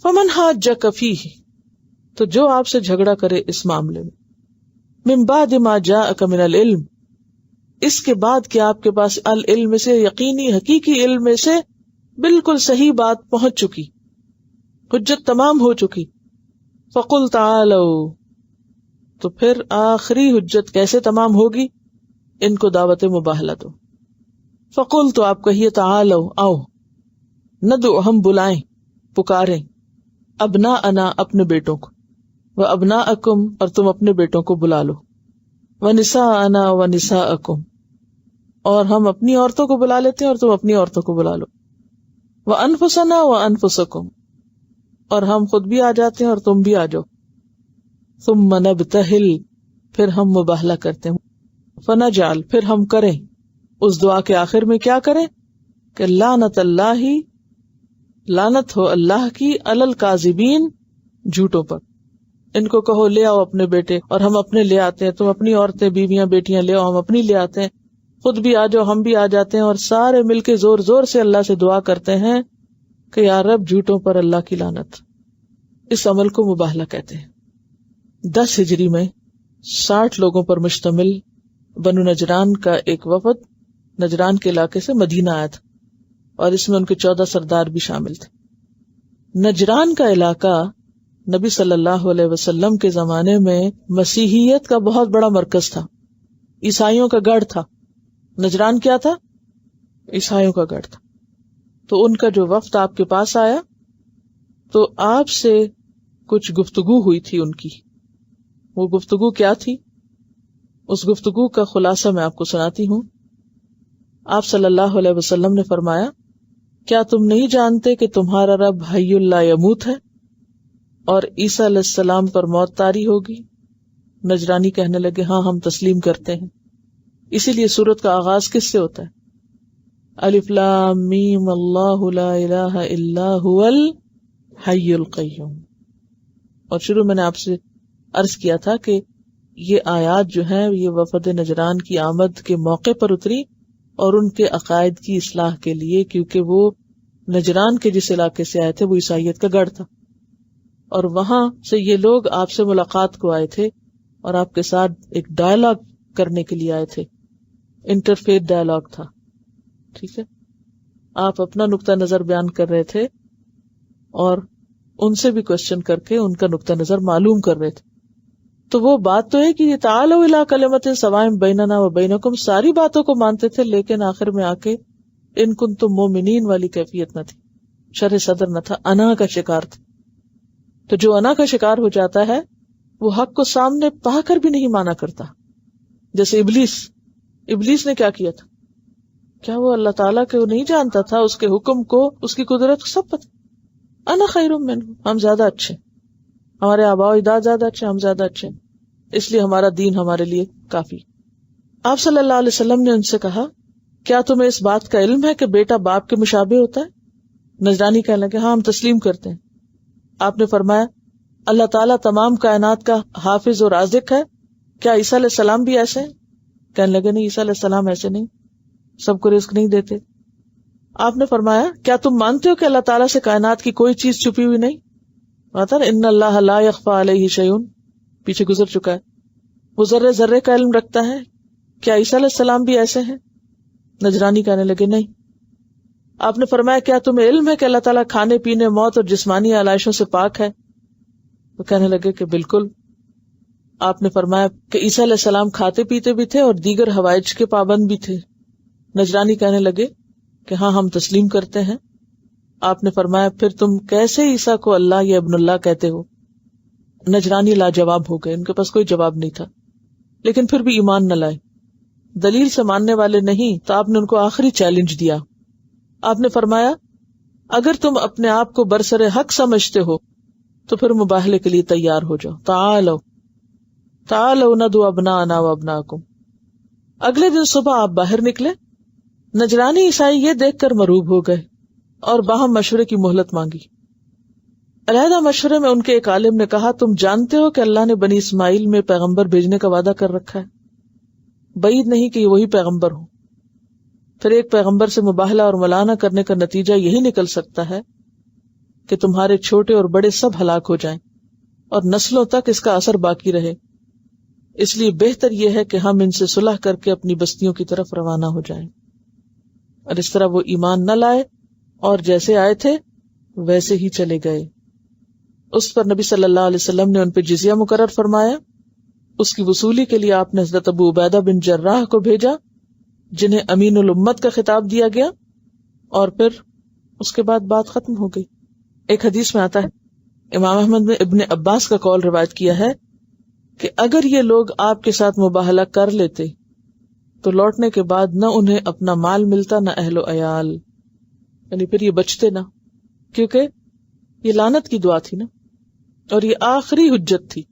فمن حاجک فیہ، تو جو آپ سے جھگڑا کرے اس معاملے میں، من بعد ما جاءک من العلم، اس کے بعد کہ آپ کے پاس العلم سے، یقینی حقیقی علم میں سے بالکل صحیح بات پہنچ چکی، حجت تمام ہو چکی، فقل تعالوا، تو پھر آخری حجت کیسے تمام ہوگی؟ ان کو دعوت مباہلہ دو. فقل، تو آپ کہیے، تعالوا، آؤ، ندعو، ہم بلائیں، پکاریں، ابناءنا، اپنے بیٹوں کو، وابناءکم، اور تم اپنے بیٹوں کو بلا لو، ونساءنا ونساءکم، اور ہم اپنی عورتوں کو بلا لیتے ہیں اور تم اپنی عورتوں کو بلا لو، وانفسنا وانفسکم، اور ہم خود بھی آ جاتے ہیں اور تم بھی آ جاؤ، ثم نبتہل، پھر ہم مباہلہ کرتے ہیں، فنجعل، پھر ہم کریں اس دعا کے آخر میں کیا کریں کہ لعنت اللہ، لعنت ہو اللہ کی، علی الکاذبین، جھوٹوں پر. ان کو کہو لے آؤ اپنے بیٹے، اور ہم اپنے لے آتے ہیں، تم اپنی عورتیں بیویاں بیٹیاں لے آؤ، ہم اپنی لے آتے ہیں، خود بھی آ جاؤ ہم بھی آ جاتے ہیں، اور سارے مل کے زور زور سے اللہ سے دعا کرتے ہیں کہ یا رب جھوٹوں پر اللہ کی لعنت. اس عمل کو مباہلہ کہتے ہیں. 10 ہجری میں 60 لوگوں پر مشتمل بنو نجران کا ایک وفد نجران کے علاقے سے مدینہ آیا تھا، اور اس میں ان کے 14 سردار بھی شامل تھے. نجران کا علاقہ نبی صلی اللہ علیہ وسلم کے زمانے میں مسیحیت کا بہت بڑا مرکز تھا، عیسائیوں کا گڑھ تھا. نجران کیا تھا؟ عیسائیوں کا گڑھ تھا. تو ان کا جو وفد آپ کے پاس آیا تو آپ سے کچھ گفتگو ہوئی تھی ان کی. وہ گفتگو کیا تھی؟ اس گفتگو کا خلاصہ میں آپ کو سناتی ہوں. آپ صلی اللہ علیہ وسلم نے فرمایا، کیا تم نہیں جانتے کہ تمہارا رب حی لا یموت ہے اور عیسیٰ علیہ السلام پر موت طاری ہوگی؟ نجرانی کہنے لگے، ہاں ہم تسلیم کرتے ہیں. اسی لیے سورت کا آغاز کس سے ہوتا ہے؟ الف لام میم اللہ لا الہ الا هو الحی القیوم. اور شروع میں نے آپ سے عرض کیا تھا کہ یہ آیات جو ہیں یہ وفد نجران کی آمد کے موقع پر اتری اور ان کے عقائد کی اصلاح کے لیے، کیونکہ وہ نجران کے جس علاقے سے آئے تھے وہ عیسائیت کا گڑھ تھا، اور وہاں سے یہ لوگ آپ سے ملاقات کو آئے تھے اور آپ کے ساتھ ایک ڈائلاگ کرنے کے لیے آئے تھے. انٹرفیتھ ڈائلاگ تھا. ٹھیک ہے، آپ اپنا نقطہ نظر بیان کر رہے تھے اور ان سے بھی کوشچن کر کے ان کا نقطہ نظر معلوم کر رہے تھے. تو وہ بات تو ہے کہ یہ تعالوا الی کلمۃ سواء بیننا و بینکم، ساری باتوں کو مانتے تھے، لیکن آخر میں آ کے ان کنتم مومنین والی کیفیت نہ تھی، شرح صدر نہ تھا، انا کا شکار تھا. تو جو انا کا شکار ہو جاتا ہے وہ حق کو سامنے پا کر بھی نہیں مانا کرتا. جیسے ابلیس نے کیا کیا تھا؟ کیا وہ اللہ تعالیٰ کو نہیں جانتا تھا، اس کے حکم کو، اس کی قدرت کو سب پتہ. انا خیر منہ، ہم زیادہ اچھے، ہمارے آباء و اجداد زیادہ اچھے، ہم زیادہ اچھے، اس لیے ہمارا دین ہمارے لیے کافی. آپ صلی اللہ علیہ وسلم نے ان سے کہا، کیا تمہیں اس بات کا علم ہے کہ بیٹا باپ کے مشابہ ہوتا ہے؟ نجرانی کہنے لگے، ہاں ہم تسلیم کرتے ہیں. آپ نے فرمایا، اللہ تعالیٰ تمام کائنات کا حافظ اور رازق ہے، کیا عیسیٰ علیہ السلام بھی ایسے ہیں؟ کہنے لگے، نہیں، عیسیٰ علیہ السلام ایسے نہیں، سب کو رزق نہیں دیتے. آپ نے فرمایا، کیا تم مانتے ہو کہ اللہ تعالیٰ سے کائنات کی کوئی چیز چھپی ہوئی نہیں؟ بتا نا، ان اللہ لا یخفی علیہ شیء، پیچھے گزر چکا ہے. وہ ذرے ذرے کا علم رکھتا ہے. کیا عیسیٰ علیہ السلام بھی ایسے ہیں؟ نجرانی کہنے لگے، نہیں. آپ نے فرمایا، کیا تمہیں علم ہے کہ اللہ تعالیٰ کھانے پینے، موت اور جسمانی علائشوں سے پاک ہے؟ تو کہنے لگے کہ بالکل. آپ نے فرمایا کہ عیسیٰ علیہ السلام کھاتے پیتے بھی تھے اور دیگر حوائج کے پابند بھی تھے؟ نجرانی کہنے لگے کہ ہاں ہم تسلیم کرتے ہیں. آپ نے فرمایا، پھر تم کیسے عیسیٰ کو اللہ یا ابن اللہ کہتے ہو؟ نجرانی لاجواب ہو گئے، ان کے پاس کوئی جواب نہیں تھا، لیکن پھر بھی ایمان نہ لائے، دلیل سے ماننے والے نہیں. تو آپ نے ان کو آخری چیلنج دیا. آپ نے فرمایا، اگر تم اپنے آپ کو برسر حق سمجھتے ہو تو پھر مباہلے کے لیے تیار ہو جاؤ. تعالوا ندعو ابناءنا وابناءکم. اگلے دن صبح آپ باہر نکلے. نجرانی عیسائی یہ دیکھ کر مرعوب ہو گئے اور باہم مشورے کی مہلت مانگی. علیحدہ مشورے میں ان کے ایک عالم نے کہا، تم جانتے ہو کہ اللہ نے بنی اسماعیل میں پیغمبر بھیجنے کا وعدہ کر رکھا ہے، بعید نہیں کہ یہ وہی پیغمبر ہو. پھر ایک پیغمبر سے مباہلہ اور ملانہ کرنے کا نتیجہ یہی نکل سکتا ہے کہ تمہارے چھوٹے اور بڑے سب ہلاک ہو جائیں اور نسلوں تک اس کا اثر باقی رہے، اس لیے بہتر یہ ہے کہ ہم ان سے صلح کر کے اپنی بستیوں کی طرف روانہ ہو جائیں۔ اور اس طرح وہ ایمان نہ لائے اور جیسے آئے تھے ویسے ہی چلے گئے۔ اس پر نبی صلی اللہ علیہ وسلم نے ان پہ جزیہ مقرر فرمایا۔ اس کی وصولی کے لیے آپ نے حضرت ابو عبیدہ بن جراح کو بھیجا جنہیں امین الامت کا خطاب دیا گیا، اور پھر اس کے بعد بات ختم ہو گئی۔ ایک حدیث میں آتا ہے، امام احمد نے ابن عباس کا قول روایت کیا ہے کہ اگر یہ لوگ آپ کے ساتھ مباہلہ کر لیتے تو لوٹنے کے بعد نہ انہیں اپنا مال ملتا نہ اہل و عیال، یعنی پھر یہ بچتے نہ، کیونکہ یہ لعنت کی دعا تھی نا، اور یہ آخری حجت تھی۔